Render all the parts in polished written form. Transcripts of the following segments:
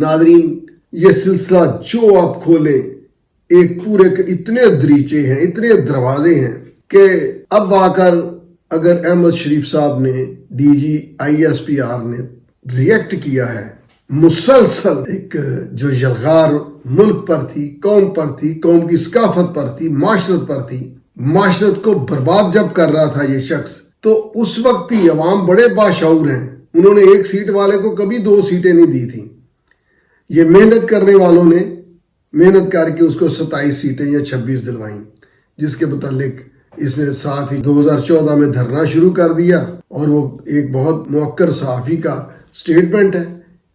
ناظرین یہ سلسلہ جو آپ کھولیں ایک پورے کے اتنے دریچے ہیں، اتنے دروازے ہیں کہ اب آ کر اگر احمد شریف صاحب نے ڈی جی ISPR نے ریئیکٹ کیا ہے مسلسل ایک جو یلغار ملک پر تھی، قوم پر تھی، قوم کی ثقافت پر تھی، معاشرت پر تھی، معاشرت کو برباد جب کر رہا تھا یہ شخص، تو اس وقت ہی عوام بڑے باشعور ہیں، انہوں نے ایک سیٹ والے کو کبھی 2 سیٹیں نہیں دی تھیں۔ یہ محنت کرنے والوں نے محنت کر کے اس کو 27 سیٹیں یا 26 دلوائیں، جس کے متعلق اس نے ساتھ ہی 2014 میں دھرنا شروع کر دیا، اور وہ ایک بہت موقر صحافی کا سٹیٹمنٹ ہے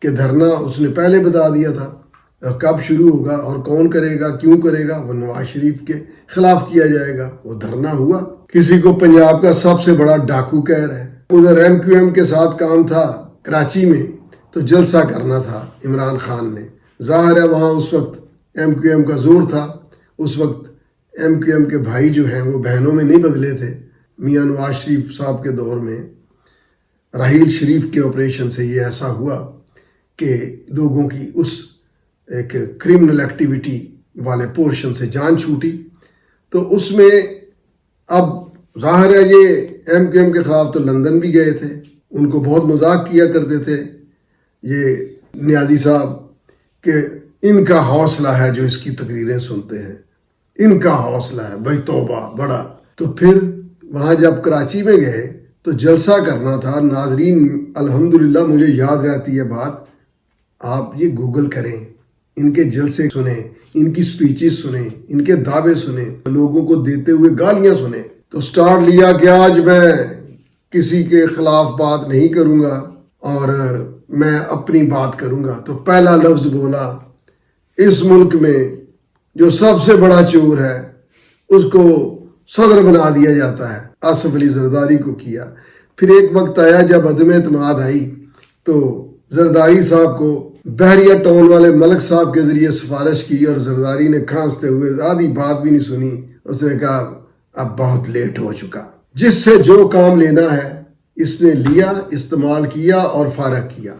کہ دھرنا اس نے پہلے بتا دیا تھا کب شروع ہوگا اور کون کرے گا، کیوں کرے گا، وہ نواز شریف کے خلاف کیا جائے گا۔ وہ دھرنا ہوا، کسی کو پنجاب کا سب سے بڑا ڈاکو کہہ رہے ہیں۔ ادھر MQM کے ساتھ کام تھا کراچی میں، تو جلسہ کرنا تھا عمران خان نے، ظاہر ہے وہاں اس وقت MQM کا زور تھا، اس وقت MQM کے بھائی جو ہیں وہ بہنوں میں نہیں بدلے تھے۔ میاں نواز شریف صاحب کے دور میں راحیل شریف کے آپریشن سے یہ ایسا ہوا کہ لوگوں کی اس ایک کرمنل ایکٹیویٹی والے پورشن سے جان چھوٹی، تو اس میں اب ظاہر ہے یہ MQM کے خلاف تو لندن بھی گئے تھے، ان کو بہت مذاق کیا کرتے تھے یہ نیازی صاحب کہ ان کا حوصلہ ہے جو اس کی تقریریں سنتے ہیں، ان کا حوصلہ ہے، بھائی توبہ بڑا۔ تو پھر وہاں جب کراچی میں گئے تو جلسہ کرنا تھا۔ ناظرین الحمدللہ مجھے یاد رہتی ہے بات، آپ یہ گوگل کریں، ان کے جلسے سنیں، ان کی سپیچز سنیں، ان کے دعوے سنیں، لوگوں کو دیتے ہوئے گالیاں سنیں۔ تو سٹارٹ لیا کہ آج میں کسی کے خلاف بات نہیں کروں گا اور میں اپنی بات کروں گا۔ تو پہلا لفظ بولا، اس ملک میں جو سب سے بڑا چور ہے اس کو صدر بنا دیا جاتا ہے، آصف علی زرداری کو کیا۔ پھر ایک وقت آیا جب عدم اعتماد آئی تو زرداری صاحب کو بحریہ ٹاؤن والے ملک صاحب کے ذریعے سفارش کی، اور زرداری نے کھانستے ہوئے آدھی بات بھی نہیں سنی، اس نے کہا اب بہت لیٹ ہو چکا۔ جس سے جو کام لینا ہے اس نے لیا، استعمال کیا اور فارغ کیا۔